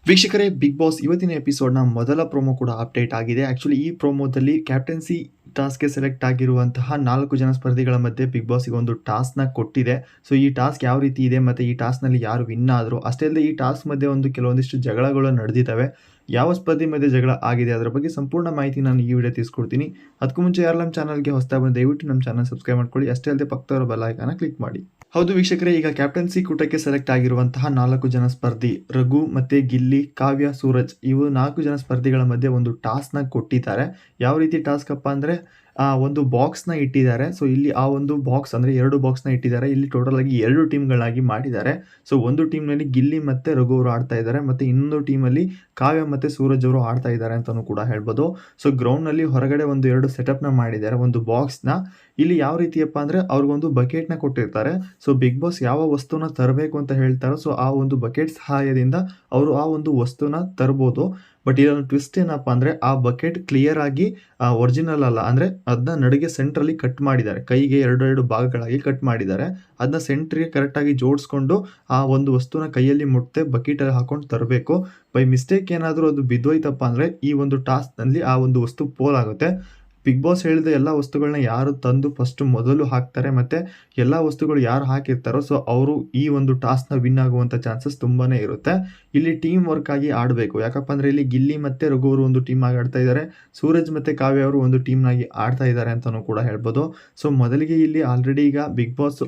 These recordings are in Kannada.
ವೀಕ್ಷಕರೇ, ಬಿಗ್ ಬಾಸ್ ಇವತ್ತಿನ ಎಪಿಸೋಡ್ನ ಮೊದಲ ಪ್ರೊಮೋ ಕೂಡ ಅಪ್ಡೇಟ್ ಆಗಿದೆ. ಆಕ್ಚುಲಿ ಈ ಪ್ರೊಮೋದಲ್ಲಿ ಕ್ಯಾಪ್ಟನ್ಸಿ ಟಾಸ್ಕ್ಗೆ ಸೆಲೆಕ್ಟ್ ಆಗಿರುವಂತಹ 4 ಜನ ಸ್ಪರ್ಧಿಗಳ ಮಧ್ಯೆ ಬಿಗ್ ಬಾಸ್ಗೆ ಒಂದು ಟಾಸ್ಕ್ನ ಕೊಟ್ಟಿದೆ. ಸೊ ಈ ಟಾಸ್ಕ್ ಯಾವ ರೀತಿ ಇದೆ ಮತ್ತು ಈ ಟಾಸ್ಕ್ನಲ್ಲಿ ಯಾರು ವಿನ್ ಆದರು, ಅಷ್ಟೇ ಅಲ್ಲದೆ ಈ ಟಾಸ್ಕ್ ಮಧ್ಯೆ ಕೆಲವೊಂದಿಷ್ಟು ಜಗಳಗಳು ನಡೆದಿದ್ದಾವೆ. ಯಾವ ಸ್ಪರ್ಧೆ ಮಧ್ಯೆ ಜಗಳ ಆಗಿದೆ ಅದರ ಬಗ್ಗೆ ಸಂಪೂರ್ಣ ಮಾಹಿತಿ ನಾನು ಈ ವಿಡಿಯೋ ತಿಳಿಸ್ಕೊಡ್ತೀನಿ. ಅದಕ್ಕೂ ಮುಂಚೆ ಯಾರು ನಮ್ಮ ಚಾನಲ್ಗೆ ಹೊಸದಾಗಿ ಬಂದು ದಯವಿಟ್ಟು ನಮ್ಮ ಚಾನಲ್ ಸಬ್ಸ್ಕ್ರೈಬ್ ಮಾಡ್ಕೊಳ್ಳಿ. ಅಷ್ಟೇ ಅಲ್ಲದೆ ಪಕ್ಕದವರ ಬೆಲ್ ಐಕಾನ್ನ ಕ್ಲಿಕ್ ಮಾಡಿ. ಹೌದು ವೀಕ್ಷಕರೇ, ಈಗ ಕ್ಯಾಪ್ಟನ್ಸಿ ಕೂಟಕ್ಕೆ ಸೆಲೆಕ್ಟ್ ಆಗಿರುವಂತಹ 4 ಜನ ಸ್ಪರ್ಧಿ ರಘು ಮತ್ತೆ ಗಿಲ್ಲಿ, ಕಾವ್ಯ, ಸೂರಜ್, ಇವು 4 ಜನ ಸ್ಪರ್ಧಿಗಳ ಮಧ್ಯೆ ಒಂದು ಟಾಸ್ಕ್ನ ಕೊಟ್ಟಿದ್ದಾರೆ. ಯಾವ ರೀತಿ ಟಾಸ್ಕ್ ಅಪ್ಪ ಅಂದರೆ ಒಂದು ಬಾಕ್ಸ್ನ ಇಟ್ಟಿದ್ದಾರೆ. ಸೊ ಇಲ್ಲಿ ಆ ಒಂದು ಬಾಕ್ಸ್ ಅಂದರೆ 2 ಬಾಕ್ಸ್ನ ಇಟ್ಟಿದ್ದಾರೆ. ಇಲ್ಲಿ ಟೋಟಲ್ ಆಗಿ 2 ಟೀಮ್ಗಳಾಗಿ ಮಾಡಿದ್ದಾರೆ. ಸೊ ಒಂದು ಟೀಮ್ನಲ್ಲಿ ಗಿಲ್ಲಿ ಮತ್ತೆ ರಘು ಅವರು ಆಡ್ತಾ ಇದ್ದಾರೆ, ಮತ್ತೆ ಇನ್ನೊಂದು ಟೀಮಲ್ಲಿ ಕಾವ್ಯ ಮತ್ತೆ ಸೂರಜ್ ಅವರು ಆಡ್ತಾ ಇದ್ದಾರೆ ಅಂತಲೂ ಕೂಡ ಹೇಳ್ಬೋದು. ಸೊ ಗ್ರೌಂಡ್ನಲ್ಲಿ ಹೊರಗಡೆ 2 ಸೆಟಪ್ನ ಮಾಡಿದ್ದಾರೆ, ಒಂದು ಬಾಕ್ಸ್ನ. ಇಲ್ಲಿ ಯಾವ ರೀತಿಯಪ್ಪ ಅಂದರೆ ಅವ್ರಿಗೊಂದು ಬಕೆಟ್ನ ಕೊಟ್ಟಿರ್ತಾರೆ. ಸೊ ಬಿಗ್ ಬಾಸ್ ಯಾವ ವಸ್ತುನ ತರಬೇಕು ಅಂತ ಹೇಳ್ತಾರೋ ಸೊ ಆ ಒಂದು ಬಕೆಟ್ ಸಹಾಯದಿಂದ ಅವರು ಆ ಒಂದು ವಸ್ತುನ ತರ್ಬೋದು. ಬಟ್ ಇದೊಂದು ಟ್ವಿಸ್ಟ್ ಏನಪ್ಪ ಅಂದರೆ ಆ ಬಕೆಟ್ ಕ್ಲಿಯರ್ ಆಗಿ ಒರಿಜಿನಲ್ ಅಲ್ಲ. ಅಂದರೆ ಅದನ್ನ ನಡುಗೆ ಸೆಂಟ್ರಲ್ಲಿ ಕಟ್ ಮಾಡಿದ್ದಾರೆ, ಕೈಗೆ 2 ಭಾಗಗಳಾಗಿ ಕಟ್ ಮಾಡಿದ್ದಾರೆ. ಅದನ್ನ ಸೆಂಟ್ರಿಗೆ ಕರೆಕ್ಟಾಗಿ ಜೋಡಿಸ್ಕೊಂಡು ಆ ಒಂದು ವಸ್ತುನ ಕೈಯಲ್ಲಿ ಮುಟ್ಟೆ ಬಕೆಟಲ್ಲಿ ಹಾಕೊಂಡು ತರಬೇಕು. ಬೈ ಮಿಸ್ಟೇಕ್ ಏನಾದರೂ ಅದು ಬಿದ್ದೋಯ್ತಪ್ಪ ಅಂದರೆ ಈ ಒಂದು ಟಾಸ್ಕ್ನಲ್ಲಿ ಆ ಒಂದು ವಸ್ತು ಪೋಲ್ ಆಗುತ್ತೆ. ಬಿಗ್ ಬಾಸ್ ಹೇಳಿದ ಎಲ್ಲ ವಸ್ತುಗಳನ್ನ ಯಾರು ತಂದು ಫಸ್ಟು ಮೊದಲು ಹಾಕ್ತಾರೆ ಮತ್ತು ಎಲ್ಲ ವಸ್ತುಗಳು ಯಾರು ಹಾಕಿರ್ತಾರೋ ಸೊ ಅವರು ಈ ಒಂದು ಟಾಸ್ಕ್ನ ವಿನ್ ಆಗುವಂಥ ಚಾನ್ಸಸ್ ತುಂಬಾ ಇರುತ್ತೆ. ಇಲ್ಲಿ ಟೀಮ್ ವರ್ಕ್ ಆಗಿ ಆಡಬೇಕು. ಯಾಕಪ್ಪ ಅಂದರೆ ಇಲ್ಲಿ ಗಿಲ್ಲಿ ಮತ್ತು ರಘು ಅವರು ಒಂದು ಟೀಮ್ ಆಗಿ ಆಡ್ತಾ ಇದ್ದಾರೆ, ಸೂರಜ್ ಮತ್ತು ಕಾವ್ಯ ಅವರು ಒಂದು ಟೀಮ್ನಾಗಿ ಆಡ್ತಾ ಇದ್ದಾರೆ ಅಂತಲೂ ಕೂಡ ಹೇಳ್ಬೋದು. ಸೊ ಮೊದಲಿಗೆ ಇಲ್ಲಿ ಆಲ್ರೆಡಿ ಈಗ ಬಿಗ್ ಬಾಸ್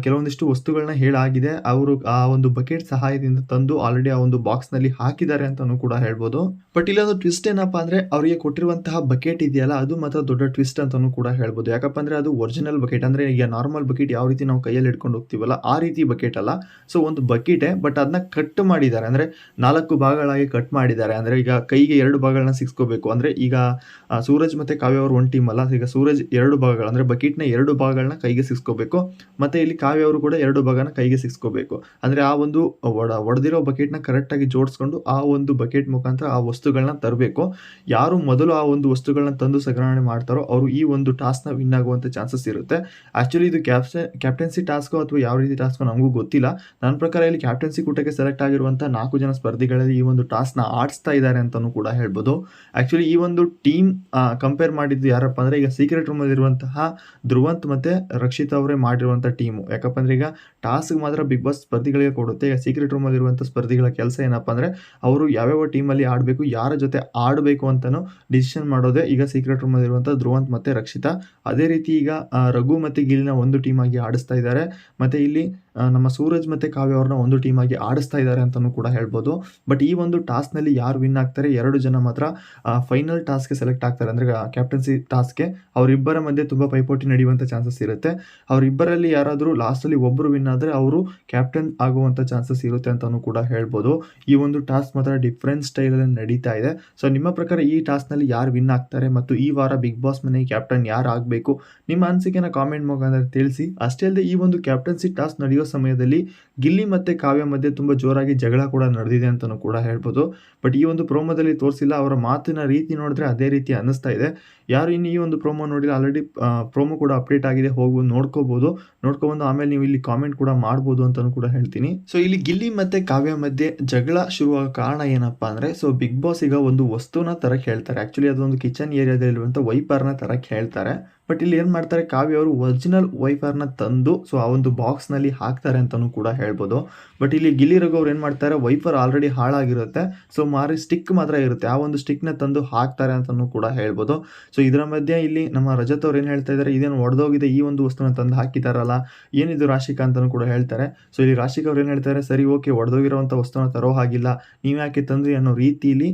ಕೆಲವೊಂದಿಷ್ಟು ವಸ್ತುಗಳನ್ನ ಹೇಳಾಗಿದೆ. ಅವರು ಆ ಒಂದು ಬಕೆಟ್ ಸಹಾಯದಿಂದ ತಂದು ಆಲ್ರೆಡಿ ಆ ಒಂದು ಬಾಕ್ಸ್ನಲ್ಲಿ ಹಾಕಿದ್ದಾರೆ ಅಂತಲೂ ಕೂಡ ಹೇಳ್ಬೋದು. ಬಟ್ ಇಲ್ಲೊಂದು ಟ್ವಿಸ್ಟ್ ಏನಪ್ಪ ಅಂದರೆ ಅವರಿಗೆ ಕೊಟ್ಟಿರುವಂತಹ ಬಕೆಟ್ ಇದೆಯಲ್ಲ ಅದು ಮಾತ್ರ ದೊಡ್ಡ ಟ್ವಿಸ್ಟ್ ಅಂತಲೂ ಕೂಡ ಹೇಳ್ಬೋದು. ಯಾಕಪ್ಪ ಅಂದರೆ ಅದು ಒರಿಜಿನಲ್ ಬಕೆಟ್, ಅಂದರೆ ಈಗ ನಾರ್ಮಲ್ ಬಕೆಟ್ ಯಾವ ರೀತಿ ನಾವು ಕೈಯಲ್ಲಿ ಇಟ್ಕೊಂಡು ಹೋಗ್ತೀವಲ್ಲ ಆ ರೀತಿ ಬಕೆಟ್ ಅಲ್ಲ. ಸೊ ಒಂದು ಬಕೆಟೇ, ಬಟ್ ಅದನ್ನ ಕಟ್ ಮಾಡಿದ್ದಾರೆ, ಅಂದರೆ 4 ಭಾಗಗಳಾಗಿ ಕಟ್ ಮಾಡಿದ್ದಾರೆ. ಅಂದರೆ ಈಗ ಕೈಗೆ 2 ಭಾಗಗಳನ್ನ ಸಿಕ್ಸ್ಕೋಬೇಕು. ಅಂದರೆ ಈಗ ಸೂರಜ್ ಮತ್ತು ಕಾವ್ಯ ಅವರು ಒಂದು ಟೀಮ್ ಅಲ್ಲ, ಈಗ ಸೂರಜ್ 2 ಭಾಗಗಳು ಅಂದರೆ ಬಕೆಟ್ನ 2 ಭಾಗಗಳನ್ನ ಕೈಗೆ ಸಿಕ್ಸ್ಕೋಬೇಕು, ಮತ್ತು ಇಲ್ಲಿ ಕಾವ್ಯ ಅವರು ಕೂಡ 2 ಭಾಗನ ಕೈಗೆ ಸಿಕ್ಸ್ಕೋಬೇಕು. ಅಂದರೆ ಆ ಒಂದು ಒಡೆದಿರೋ ಬಕೆಟ್ನ ಕರೆಕ್ಟಾಗಿ ಜೋಡಿಸ್ಕೊಂಡು ಆ ಒಂದು ಬಕೆಟ್ ಮುಖಾಂತರ ಆ ವಸ್ತುಗಳನ್ನ ತರಬೇಕು. ಯಾರು ಮೊದಲು ಆ ಒಂದು ವಸ್ತುಗಳನ್ನ ತಂದು ಸಂಗ್ರಹಣೆ ಮಾಡ್ತಾರೋ ಅವರು ಈ ಒಂದು ಟಾಸ್ಕ್ನ ವಿನ್ ಆಗುವಂಥ ಚಾನ್ಸಸ್ ಇರುತ್ತೆ. ಆ್ಯಕ್ಚುಲಿ ಇದು ಕ್ಯಾಪ್ಟನ್ಸಿ ಟಾಸ್ಕು ಅಥವಾ ಯಾವ ರೀತಿ ಟಾಸ್ಕು ನಮಗೂ ಗೊತ್ತಿಲ್ಲ. ನನ್ನ ಪ್ರಕಾರ ಇಲ್ಲಿ ಕ್ಯಾಪ್ಟನ್ಸಿ ಕೂಟಕ್ಕೆ ಸೆಲೆಕ್ಟ್ ಆಗಿರುವಂಥ 4 ಜನ ಸ್ಪರ್ಧಿಗಳಲ್ಲಿ ಈ ಒಂದು ಟಾಸ್ಕ್ನ ಆಡಿಸ್ತಾ ಇದ್ದಾರೆ ಅಂತಲೂ ಕೂಡ ಹೇಳ್ಬೋದು. ಆ್ಯಕ್ಚುಲಿ ಈ ಒಂದು ಟೀಮ್ ಕಂಪೇರ್ ಮಾಡಿದ್ದು ಯಾರಪ್ಪ ಅಂದರೆ ಈಗ ಸೀಕ್ರೆಟ್ ರೂಮಲ್ಲಿರುವಂತಹ ಧ್ರುವಂತ್ ಮತ್ತು ರಕ್ಷಿತಾ ಅವರೇ ಮಾಡಿರುವಂಥ ಟೀಮು. ಯಾಕಪ್ಪ ಅಂದರೆ ಈಗ ಟಾಸ್ಕ್ ಮಾತ್ರ ಬಿಗ್ ಬಾಸ್ ಸ್ಪರ್ಧಿಗಳಿಗೆ ಕೊಡುತ್ತೆ. ಈಗ ಸೀಕ್ರೆಟ್ ರೂಮಲ್ಲಿರುವಂಥ ಸ್ಪರ್ಧಿಗಳ ಕೆಲಸ ಏನಪ್ಪ ಅಂದರೆ ಅವರು ಯಾವ್ಯಾವ ಟೀಮಲ್ಲಿ ಆಡಬೇಕು, ಯಾರ ಜೊತೆ ಆಡಬೇಕು ಅಂತಲೂ ಡಿಸಿಷನ್ ಮಾಡೋದೇ ಈಗ ಸೀಕ್ರೆಟ್ ರೂಮಲ್ಲಿರುವಂಥ ಧ್ರುವಂತ್ ಮತ್ತು ರಕ್ಷಿತಾ. ಅದೇ ರೀತಿ ಈಗ ರಘು ಮತ್ತು ಗಿಲ್ಲಿನ ಒಂದು ಟೀಮ್ ಆಗಿ ಆಡಿಸ್ತಾ ಇದ್ದಾರೆ, ಮತ್ತು ಇಲ್ಲಿ ನಮ್ಮ ಸೂರಜ್ ಮತ್ತು ಕಾವ್ಯ ಅವ್ರನ್ನ ಒಂದು ಟೀಮ್ ಆಗಿ ಆಡಿಸ್ತಾ ಇದ್ದಾರೆ ಅಂತಲೂ ಕೂಡ ಹೇಳ್ಬೋದು. ಬಟ್ ಈ ಒಂದು ಟಾಸ್ಕ್ನಲ್ಲಿ ಯಾರು ವಿನ್ ಆಗ್ತಾರೆ, 2 ಜನ ಮಾತ್ರ ಫೈನಲ್ ಟಾಸ್ಕ್ಗೆ ಸೆಲೆಕ್ಟ್ ಆಗ್ತಾರೆ. ಅಂದರೆ ಕ್ಯಾಪ್ಟನ್ಸಿ ಟಾಸ್ಕ್ಗೆ ಅವರಿಬ್ಬರ ಮಧ್ಯೆ ತುಂಬ ಪೈಪೋಟಿ ನಡೆಯುವಂಥ ಚಾನ್ಸಸ್ ಇರುತ್ತೆ. ಅವರಿಬ್ಬರಲ್ಲಿ ಯಾರಾದರೂ ಲಾಸ್ಟಲ್ಲಿ ಒಬ್ಬರು ವಿನ್ ಆದರೆ ಅವರು ಕ್ಯಾಪ್ಟನ್ ಆಗುವಂಥ ಚಾನ್ಸಸ್ ಇರುತ್ತೆ ಅಂತಲೂ ಕೂಡ ಹೇಳ್ಬೋದು. ಈ ಒಂದು ಟಾಸ್ಕ್ ಮಾತ್ರ ಡಿಫ್ರೆಂಟ್ ಸ್ಟೈಲಲ್ಲಿ ನಡೀತಾ ಇದೆ. ಸೊ ನಿಮ್ಮ ಪ್ರಕಾರ ಈ ಟಾಸ್ಕ್ನಲ್ಲಿ ಯಾರು ವಿನ್ ಆಗ್ತಾರೆ ಮತ್ತು ಈ ವಾರ ಬಿಗ್ ಬಾಸ್ ಮನೆ ಕ್ಯಾಪ್ಟನ್ ಯಾರು ಆಗಬೇಕು, ನಿಮ್ಮ ಅನಿಸಿಕೆನ ಕಾಮೆಂಟ್ ಮುಖಾಂತರ ತಿಳಿಸಿ. ಅಷ್ಟೇ ಅಲ್ಲದೆ ಈ ಒಂದು ಕ್ಯಾಪ್ಟನ್ಸಿ ಟಾಸ್ಕ್ ನಡೆಯೋ ಸಮಯದಲ್ಲಿ ಗಿಲ್ಲಿ ಮತ್ತು ಕಾವ್ಯ ಮಧ್ಯೆ ತುಂಬ ಜೋರಾಗಿ ಜಗಳ ಕೂಡ ನಡೆದಿದೆ ಅಂತಲೂ ಕೂಡ ಹೇಳ್ಬೋದು. ಬಟ್ ಈ ಒಂದು ಪ್ರೋಮೋದಲ್ಲಿ ತೋರಿಸಿಲ್ಲ, ಅವರ ಮಾತಿನ ರೀತಿ ನೋಡಿದ್ರೆ ಅದೇ ರೀತಿ ಅನ್ನಿಸ್ತಾ ಇದೆ. ಯಾರು ಇನ್ನು ಈ ಒಂದು ಪ್ರೋಮೋ ನೋಡಿಲ್ಲ, ಆಲ್ರೆಡಿ ಪ್ರೋಮೋ ಕೂಡ ಅಪ್ಡೇಟ್ ಆಗಿದೆ, ಹೋಗ್ಬೋದು ನೋಡ್ಕೊಬಂದು ಆಮೇಲೆ ನೀವು ಇಲ್ಲಿ ಕಾಮೆಂಟ್ ಕೂಡ ಮಾಡ್ಬೋದು ಅಂತಲೂ ಕೂಡ ಹೇಳ್ತೀನಿ. ಸೊ ಇಲ್ಲಿ ಗಿಲ್ಲಿ ಮತ್ತು ಕಾವ್ಯ ಮಧ್ಯೆ ಜಗಳ ಶುರುವಾಗೋ ಕಾರಣ ಏನಪ್ಪ ಅಂದರೆ ಸೊ ಬಿಗ್ ಬಾಸ್ ಈಗ ಒಂದು ವಸ್ತುನ ತರಕ್ಕೆ ಹೇಳ್ತಾರೆ. ಆ್ಯಕ್ಚುಲಿ ಅದೊಂದು ಕಿಚನ್ ಏರಿಯಾದಲ್ಲಿರುವಂಥ ವೈಪರ್ನ ತರಕ್ಕೆ ಹೇಳ್ತಾರೆ. ಬಟ್ ಇಲ್ಲಿ ಏನು ಮಾಡ್ತಾರೆ, ಕಾವ್ಯ ಅವರು ಒರಿಜಿನಲ್ ವೈಪರ್ನ ತಂದು ಸೊ ಆ ಒಂದು ಬಾಕ್ಸ್ನಲ್ಲಿ ಹಾಕ್ತಾರೆ ಅಂತಲೂ ಕೂಡ ಹೇಳ್ಬೋದು. ಬಟ್ ಇಲ್ಲಿ ಗಿಲ್ಲಿ ರಘು ಅವ್ರು ಏನು ಮಾಡ್ತಾರೆ, ವೈಪರ್ ಆಲ್ರೆಡಿ ಹಾಳಾಗಿರುತ್ತೆ, ಸೊ ಮಾರಿ ಸ್ಟಿಕ್ ಮಾತ್ರ ಇರುತ್ತೆ, ಆ ಒಂದು ಸ್ಟಿಕ್ನ ತಂದು ಹಾಕ್ತಾರೆ ಅಂತಲೂ ಕೂಡ ಹೇಳ್ಬೋದು. ಸೊ ಇದರ ಮಧ್ಯೆ ಇಲ್ಲಿ ನಮ್ಮ ರಜತ್ ಅವ್ರು ಏನು ಹೇಳ್ತಾ ಇದ್ದಾರೆ, ಇದೇನು ಒಡೆದೋಗಿದೆ ಈ ಒಂದು ವಸ್ತುನ ತಂದು ಹಾಕಿದಾರಲ್ಲ, ಏನಿದು ರಾಶಿಕಾ ಅಂತಲೂ ಕೂಡ ಹೇಳ್ತಾರೆ. ಸೊ ಇಲ್ಲಿ ರಾಶಿಕಾ ಅವ್ರು ಏನು ಹೇಳ್ತಾರೆ, ಸರಿ ಓಕೆ ಒಡೆದೋಗಿರೋವಂಥ ವಸ್ತುನ ತರೋ ಹಾಗಿಲ್ಲ, ನೀವು ಯಾಕೆ ತಂದ್ರಿ ಅನ್ನೋ ರೀತಿಯಲ್ಲಿ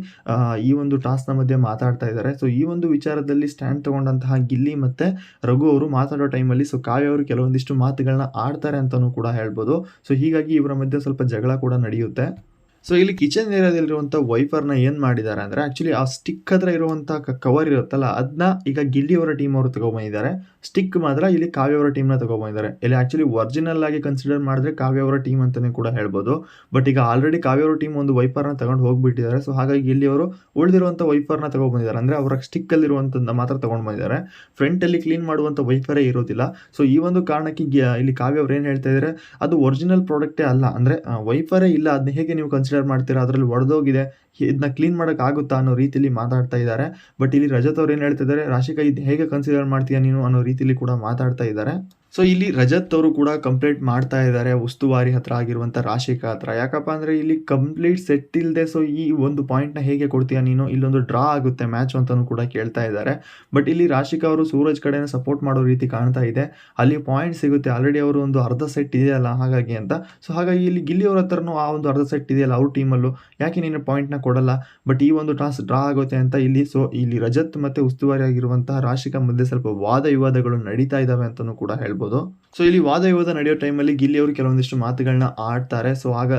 ಈ ಒಂದು ಟಾಸ್ಕ್ನ ಮಧ್ಯೆ ಮಾತಾಡ್ತಾ ಇದ್ದಾರೆ. ಸೊ ಈ ಒಂದು ವಿಚಾರದಲ್ಲಿ ಸ್ಟ್ಯಾಂಡ್ ತಗೊಂಡಂತಹ ಗಿಲ್ಲಿ ಮತ್ತು ರಘು ಅವರು ಮಾತಾಡೋ ಟೈಮಲ್ಲಿ ಸೊ ಕಾವ್ಯ ಅವರು ಕೆಲವೊಂದಿಷ್ಟು ಮಾತುಗಳನ್ನ ಆಡ್ತಾರೆ ಅಂತಲೂ ಕೂಡ ಹೇಳ್ಬೋದು. ಸೊ ಹೀಗಾಗಿ ಇವರ ಮಧ್ಯೆ ಸ್ವಲ್ಪ ಜಗಳ ಕೂಡ ನಡೆಯುತ್ತೆ. ಸೊ ಇಲ್ಲಿ ಕಿಚನ್ ಏರಿಯಾದಲ್ಲಿರುವಂಥ ವೈಫರ್ನ ಏನು ಮಾಡಿದ್ದಾರೆ ಅಂದರೆ ಆ್ಯಕ್ಚುಲಿ ಆ ಸ್ಟಿಕ್ ಹತ್ರ ಇರುವಂಥ ಕವರ್ ಇರುತ್ತಲ್ಲ ಅದನ್ನ ಈಗ ಗಿಲ್ಲಿಯವರ ಟೀಮ್ ಅವರು ತಗೊಬಂದಿದ್ದಾರೆ. ಸ್ಟಿಕ್ ಮಾತ್ರ ಇಲ್ಲಿ ಕಾವ್ಯವರ ಟೀಮ್ನ ತಗೊಬಂದಿದ್ದಾರೆ. ಇಲ್ಲಿ ಆ್ಯಕ್ಚುಲಿ ಒರಿಜಿನಲ್ ಆಗಿ ಕನ್ಸಿಡರ್ ಮಾಡಿದ್ರೆ ಕಾವ್ಯವರ ಟೀಮ್ ಅಂತಲೇ ಕೂಡ ಹೇಳ್ಬೋದು. ಬಟ್ ಈಗ ಆಲ್ರೆಡಿ ಕಾವ್ಯವರ ಟೀಮ್ ಒಂದು ವೈಫರ್ನ ತಗೊಂಡು ಹೋಗ್ಬಿಟ್ಟಿದ್ದಾರೆ. ಸೊ ಹಾಗಾಗಿ ಇಲ್ಲಿಯವರು ಉಳಿದಿರುವಂಥ ವೈಫರ್ನ ತಗೊಬಂದಿದ್ದಾರೆ, ಅಂದರೆ ಅವರ ಸ್ಟಿಕ್ಕಲ್ಲಿರುವಂಥದ್ದು ಮಾತ್ರ ತೊಗೊಂಡು ಬಂದಿದ್ದಾರೆ. ಫ್ರಂಟಲ್ಲಿ ಕ್ಲೀನ್ ಮಾಡುವಂಥ ವೈಫರೇ ಇರೋದಿಲ್ಲ. ಸೊ ಈ ಒಂದು ಕಾರಣಕ್ಕೆ ಇಲ್ಲಿ ಕಾವ್ಯ ಅವ್ರು ಏನು ಹೇಳ್ತಾ ಇದ್ದಾರೆ, ಅದು ಒರಿಜಿನಲ್ ಪ್ರಾಡಕ್ಟೇ ಅಲ್ಲ, ಅಂದರೆ ವೈಫರೇ ಇಲ್ಲ, ಅದನ್ನ ಹೇಗೆ ನೀವು ಕನ್ಸಿಡರ್ ಕನ್ಸಿಡರ್ ಮಾಡ್ತೀರಾ, ಅದರಲ್ಲಿ ಒಡೆದೋಗಿದೆ, ಇದನ್ನ ಕ್ಲೀನ್ ಮಾಡೋಕ್ಕಾಗುತ್ತಾ ಅನ್ನೋ ರೀತಿಯಲ್ಲಿ ಮಾತಾಡ್ತಾ ಇದ್ದಾರೆ. ಬಟ್ ಇಲ್ಲಿ ರಜತ್ ಅವ್ರು ಏನು ಹೇಳ್ತಿದ್ದಾರೆ, ರಾಶಿಕಾ ಇದು ಹೇಗೆ ಕನ್ಸಿಡರ್ ಮಾಡ್ತೀಯಾ ನೀನು ಅನ್ನೋ ರೀತಿಯಲ್ಲಿ ಕೂಡ ಮಾತಾಡ್ತಾ ಇದ್ದಾರೆ. ಸೊ ಇಲ್ಲಿ ರಜತ್ ಅವರು ಕೂಡ ಕಂಪ್ಲೇಂಟ್ ಮಾಡ್ತಾ ಇದ್ದಾರೆ ಉಸ್ತುವಾರಿ ಹತ್ರ ಆಗಿರುವಂಥ ರಾಶಿಕಾ ಹತ್ರ. ಯಾಕಪ್ಪ ಅಂದರೆ ಇಲ್ಲಿ ಕಂಪ್ಲೀಟ್ ಸೆಟ್ ಇಲ್ಲದೆ ಸೊ ಈ ಒಂದು ಪಾಯಿಂಟ್ನ ಹೇಗೆ ಕೊಡ್ತೀಯಾ ನೀನು, ಇಲ್ಲೊಂದು ಡ್ರಾ ಆಗುತ್ತೆ ಮ್ಯಾಚ್ ಅಂತಲೂ ಕೂಡ ಕೇಳ್ತಾ ಇದ್ದಾರೆ. ಬಟ್ ಇಲ್ಲಿ ರಾಶಿಕಾ ಅವರು ಸೂರಜ್ ಕಡೆನ ಸಪೋರ್ಟ್ ಮಾಡೋ ರೀತಿ ಕಾಣ್ತಾ ಇದೆ. ಅಲ್ಲಿ ಪಾಯಿಂಟ್ ಸಿಗುತ್ತೆ, ಆಲ್ರೆಡಿ ಅವರು ಒಂದು ಅರ್ಧ ಸೆಟ್ ಇದೆಯಲ್ಲ ಹಾಗಾಗಿ ಅಂತ. ಸೊ ಹಾಗಾಗಿ ಇಲ್ಲಿ ಗಿಲ್ಲಿ ಅವ್ರ ಹತ್ರನೂ ಆ ಒಂದು ಅರ್ಧ ಸೆಟ್ ಇದೆಯಲ್ಲ ಅವ್ರ ಟೀಮಲ್ಲೂ, ಯಾಕೆ ನೀನು ಪಾಯಿಂಟ್ನ ಕೊಡಲ್ಲ, ಬಟ್ ಈ ಒಂದು ಟಾಸ್ ಡ್ರಾ ಆಗುತ್ತೆ ಅಂತ ಇಲ್ಲಿ. ಸೊ ಇಲ್ಲಿ ರಜತ್ ಮತ್ತು ಉಸ್ತುವಾರಿ ಆಗಿರುವಂತಹ ರಾಶಿಕಾ ಮಧ್ಯೆ ಸ್ವಲ್ಪ ವಾದ ವಿವಾದಗಳು ನಡೀತಾ ಇದ್ದಾವೆ ಅಂತಲೂ ಕೂಡ ಹೇಳ್ಬೋದು. ಸೊ ಇಲ್ಲಿ ವಾದ ವಿವಾದ ನಡೆಯೋ ಟೈಮಲ್ಲಿ ಗಿಲ್ಲಿ ಅವರು ಕೆಲವೊಂದಿಷ್ಟು ಮಾತುಗಳನ್ನ ಆಡ್ತಾರೆ. ಸೊ ಆಗ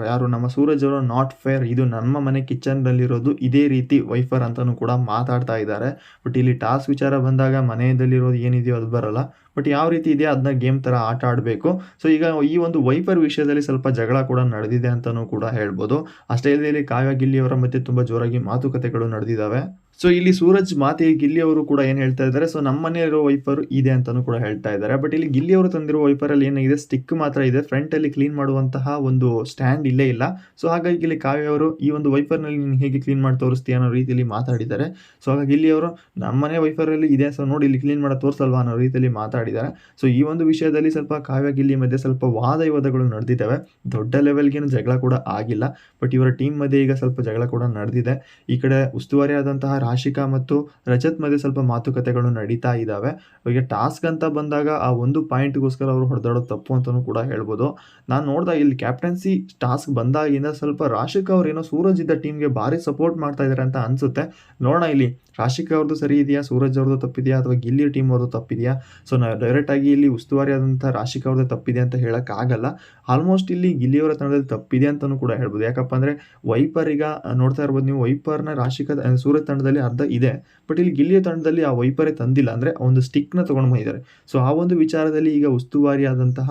ಯಾರು ನಮ್ಮ ಸೂರಜ್ ಅವರು ನಾಟ್ ಫೇರ್, ಇದು ನಮ್ಮ ಮನೆ ಕಿಚನ್ನಲ್ಲಿರೋದು, ಇದೇ ರೀತಿ ವೈಫರ್ ಅಂತಲೂ ಕೂಡ ಮಾತಾಡ್ತಾ ಇದ್ದಾರೆ. ಬಟ್ ಇಲ್ಲಿ ಟಾಸ್ಕ್ ವಿಚಾರ ಬಂದಾಗ ಮನೆಯಲ್ಲಿರೋದು ಏನಿದೆಯೋ ಅದು ಬರಲ್ಲ, ಬಟ್ ಯಾವ ರೀತಿ ಇದೆ ಅದನ್ನ ಗೇಮ್ ಥರ ಆಟ ಆಡಬೇಕು. ಸೊ ಈಗ ಈ ಒಂದು ವೈಫರ್ ವಿಷಯದಲ್ಲಿ ಸ್ವಲ್ಪ ಜಗಳ ಕೂಡ ನಡೆದಿದೆ ಅಂತಲೂ ಕೂಡ ಹೇಳ್ಬೋದು. ಅಷ್ಟೇ ಇಲ್ಲದೆ ಇಲ್ಲಿ ಕಾವ್ಯ ಗಿಲ್ಲಿ ಅವರ ಮಧ್ಯೆ ತುಂಬ ಜೋರಾಗಿ ಮಾತುಕತೆಗಳು ನಡೆದಿದ್ದಾವೆ. ಸೊ ಇಲ್ಲಿ ಸೂರಜ್ ಮಾತಿಗೆ ಗಿಲ್ಲಿ ಅವರು ಕೂಡ ಏನು ಹೇಳ್ತಾ ಇದ್ದಾರೆ, ಸೊ ನಮ್ಮ ಮನೆಯಲ್ಲಿರೋ ವೈಫರ್ ಇದೆ ಅಂತಲೂ ಕೂಡ ಹೇಳ್ತಾ ಇದ್ದಾರೆ. ಬಟ್ ಇಲ್ಲಿ ಗಿಲ್ಲಿ ಅವರು ತಂದಿರೋ ವೈಫರಲ್ಲಿ ಏನಾಗಿದೆ, ಸ್ಟಿಕ್ ಮಾತ್ರ ಇದೆ, ಫ್ರಂಟಲ್ಲಿ ಕ್ಲೀನ್ ಮಾಡುವಂತಹ ಒಂದು ಸ್ಟ್ಯಾಂಡ್ ಇಲ್ಲೇ ಇಲ್ಲ. ಸೊ ಹಾಗಾಗಿ ಇಲ್ಲಿ ಕಾವ್ಯ ಅವರು ಈ ಒಂದು ವೈಫರ್ನಲ್ಲಿ ನೀನು ಹೇಗೆ ಕ್ಲೀನ್ ಮಾಡಿ ತೋರಿಸ್ತೀಯ ಅನ್ನೋ ರೀತಿಯಲ್ಲಿ ಮಾತಾಡಿದ್ದಾರೆ. ಸೊ ಹಾಗಾಗಿ ಇಲ್ಲಿ ಅವರು ನಮ್ಮ ಮನೆ ವೈಫರಲ್ಲಿ ಇದೆ, ಸೊ ನೋಡಿ ಇಲ್ಲಿ ಕ್ಲೀನ್ ಮಾಡೋದು ತೋರಿಸಲ್ವಾ ಅನ್ನೋ ರೀತಿಯಲ್ಲಿ ಮಾತಾಡಿದ್ದಾರೆ. ಸೊ ಈ ಒಂದು ವಿಷಯದಲ್ಲಿ ಸ್ವಲ್ಪ ಕಾವ್ಯ ಗಿಲ್ಲಿ ಮಧ್ಯೆ ಸ್ವಲ್ಪ ವಾದ ವಿವಾದಗಳು ನಡೆದಿದ್ದಾವೆ. ದೊಡ್ಡ ಲೆವೆಲ್ಗೇನು ಜಗಳ ಕೂಡ ಆಗಿಲ್ಲ, ಬಟ್ ಇವರ ಟೀಮ್ ಮಧ್ಯೆ ಈಗ ಸ್ವಲ್ಪ ಜಗಳ ಕೂಡ ನಡೆದಿದೆ. ಈ ಕಡೆ ಉಸ್ತುವಾರಿ ಆದಂತಹ ರಾಶಿಕಾ ಮತ್ತು ರಜತ್ ಮಧ್ಯೆ ಸ್ವಲ್ಪ ಮಾತುಕತೆಗಳು ನಡೀತಾ ಇದ್ದಾವೆ. ಈಗ ಟಾಸ್ಕ್ ಅಂತ ಬಂದಾಗ ಆ ಒಂದು ಪಾಯಿಂಟ್ಗೋಸ್ಕರ ಅವರು ಹೊಡೆದಾಡೋದು ತಪ್ಪು ಅಂತಲೂ ಕೂಡ ಹೇಳ್ಬೋದು. ನಾನು ನೋಡಿದಾಗ ಇಲ್ಲಿ ಕ್ಯಾಪ್ಟನ್ಸಿ ಟಾಸ್ಕ್ ಬಂದಾಗಿಂದ ಸ್ವಲ್ಪ ರಾಶಿಕಾ ಅವ್ರು ಏನೋ ಸೂರಜ್ ಇದ್ದ ಟೀಮ್ಗೆ ಭಾರಿ ಸಪೋರ್ಟ್ ಮಾಡ್ತಾ ಇದ್ದಾರೆ ಅಂತ ಅನಿಸುತ್ತೆ. ನೋಡೋಣ ಇಲ್ಲಿ ರಾಶಿಕಾ ಅವ್ರದ್ದು ಸರಿ ಇದೆಯಾ, ಸೂರಜ್ ಅವ್ರದ್ದು ತಪ್ಪಿದೆಯಾ, ಅಥವಾ ಗಿಲ್ಲಿ ಟೀಮ್ ಅವ್ರದ್ದು ತಪ್ಪಿದೆಯಾ. ಸೊ ನಾವು ಡೈರೆಕ್ಟಾಗಿ ಇಲ್ಲಿ ಉಸ್ತುವಾರಿ ಆದಂಥ ರಾಶಿಕಾ ಅವ್ರದ್ದು ತಪ್ಪಿದೆ ಅಂತ ಹೇಳೋಕ್ಕಾಗಲ್ಲ. ಆಲ್ಮೋಸ್ಟ್ ಇಲ್ಲಿ ಗಿಲ್ಲಿಯವರ ತಂಡದಲ್ಲಿ ತಪ್ಪಿದೆ ಅಂತಲೂ ಕೂಡ ಹೇಳ್ಬೋದು. ಯಾಕಪ್ಪ ಅಂದರೆ ವೈಪರ್ ಈಗ ನೋಡ್ತಾ ಇರ್ಬೋದು ನೀವು, ವೈಪರ್ನ ರಾಶಿಕಾ ಸೂರಜ್ ತಂಡದಲ್ಲಿ ಅರ್ಧ ಇದೆ, ಬಟ್ ಇಲ್ಲಿ ಗಿಲ್ಲಿಯ ತಂಡದಲ್ಲಿ ಆ ವೈಪರೇ ತಂದಿಲ್ಲ, ಅಂದರೆ ಒಂದು ಸ್ಟಿಕ್ನ ತೊಗೊಂಡು ಬಂದಿದ್ದಾರೆ. ಸೊ ಆ ಒಂದು ವಿಚಾರದಲ್ಲಿ ಈಗ ಉಸ್ತುವಾರಿ ಆದಂತಹ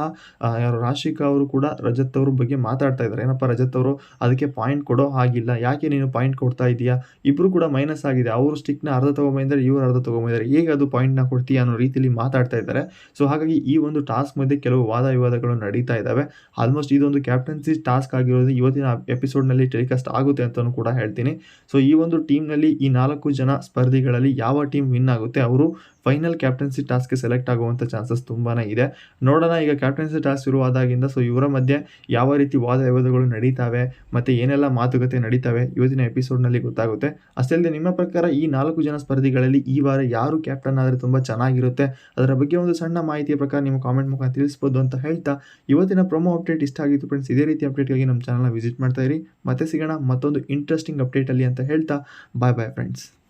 ಯಾರು ರಾಶಿಕಾ ಅವರು ಕೂಡ ರಜತ್ ಅವ್ರ ಬಗ್ಗೆ ಮಾತಾಡ್ತಾ ಇದ್ದಾರೆ. ಏನಪ್ಪ ರಜತ್ ಅವರು ಅದಕ್ಕೆ ಪಾಯಿಂಟ್ ಕೊಡೋ ಹಾಗಿಲ್ಲ, ಯಾಕೆ ನೀನು ಪಾಯಿಂಟ್ ಕೊಡ್ತಾ ಇದೆಯಾ, ಇಬ್ಬರು ಕೂಡ ಮೈನಸ್ ಆಗಿದೆ, ಅವರು ಸ್ಟಿಕ್ನ ಅರ್ಧ ತೊಗೊಂಬಂದಿದ್ದಾರೆ, ಇವರು ಅರ್ಧ ತೊಗೊಂಬಂದಿದ್ದಾರೆ, ಹೇಗೆ ಅದು ಪಾಯಿಂಟ್ನ ಕೊಡ್ತೀಯಾ ಅನ್ನೋ ರೀತಿಯಲ್ಲಿ ಮಾತಾಡ್ತಾ ಇದ್ದಾರೆ. ಸೊ ಹಾಗಾಗಿ ಈ ಒಂದು ಟಾಸ್ಕ್ ಮಧ್ಯೆ ಕೆಲವು ವಾದ ವಿವಾದಗಳು ನಡೀತಾ ಇದ್ದಾವೆ. ಆಲ್ಮೋಸ್ಟ್ ಇದೊಂದು ಕ್ಯಾಪ್ಟನ್ಸಿ ಟಾಸ್ಕ್ ಆಗಿರೋದು ಇವತ್ತಿನ ಎಪಿಸೋಡ್ನಲ್ಲಿ ಟೆಲಿಕಾಸ್ಟ್ ಆಗುತ್ತೆ ಅಂತಲೂ ಕೂಡ ಹೇಳ್ತೀನಿ. ಸೊ ಈ ಒಂದು ಟೀಮ್ನಲ್ಲಿ ಈ 4 ಜನ ಸ್ಪರ್ಧಿಗಳಲ್ಲಿ ಯಾವ ಟೀಮ್ ವಿನ್ ಆಗುತ್ತೆ ಅವರು ಫೈನಲ್ ಕ್ಯಾಪ್ಟನ್ಸಿ ಟಾಸ್ಕ್ಗೆ ಸೆಲೆಕ್ಟ್ ಆಗುವಂಥ ಚಾನ್ಸಸ್ ತುಂಬಾ ಇದೆ. ನೋಡೋಣ ಈಗ ಕ್ಯಾಪ್ಟನ್ಸಿ ಟಾಸ್ಕ್ ಶುರುವಾದಾಗಿಂದ ಸೊ ಇವರ ಮಧ್ಯೆ ಯಾವ ರೀತಿ ವಾದ ವಿವಾದಗಳು ನಡೀತಾವೆ ಮತ್ತು ಏನೆಲ್ಲ ಮಾತುಕತೆ ನಡೀತಾವೆ ಇವತ್ತಿನ ಎಪಿಸೋಡ್ನಲ್ಲಿ ಗೊತ್ತಾಗುತ್ತೆ. ಅಷ್ಟೇ ಅಲ್ಲದೆ ನಿಮ್ಮ ಪ್ರಕಾರ ಈ 4 ಜನ ಸ್ಪರ್ಧಿಗಳಲ್ಲಿ ಈ ವಾರ ಯಾರು ಕ್ಯಾಪ್ಟನ್ ಆದರೆ ತುಂಬ ಚೆನ್ನಾಗಿರುತ್ತೆ, ಅದರ ಬಗ್ಗೆ ಒಂದು ಸಣ್ಣ ಮಾಹಿತಿಯ ಪ್ರಕಾರ ನಿಮ್ಮ ಕಾಮೆಂಟ್ ಮುಖಾಂತರ ತಿಳಿಸ್ಬೋದು ಅಂತ ಹೇಳ್ತಾ ಇವತ್ತಿನ ಪ್ರೊಮೋ ಅಪ್ಡೇಟ್ ಇಷ್ಟ ಆಗಿತ್ತು ಫ್ರೆಂಡ್ಸ್. ಇದೇ ರೀತಿ ಅಪ್ಡೇಟ್ಗಾಗಿ ನಮ್ಮ ಚಾನಲ್ನ ವಿಸಿಟ್ ಮಾಡ್ತಾ ಇರಿ. ಮತ್ತೆ ಸಿಗೋಣ ಮತ್ತೊಂದು ಇಂಟ್ರೆಸ್ಟಿಂಗ್ ಅಪ್ಡೇಟಲ್ಲಿ ಅಂತ ಹೇಳ್ತಾ ಬಾಯ್ ಬಾಯ್ ಫ್ರೆಂಡ್ಸ್.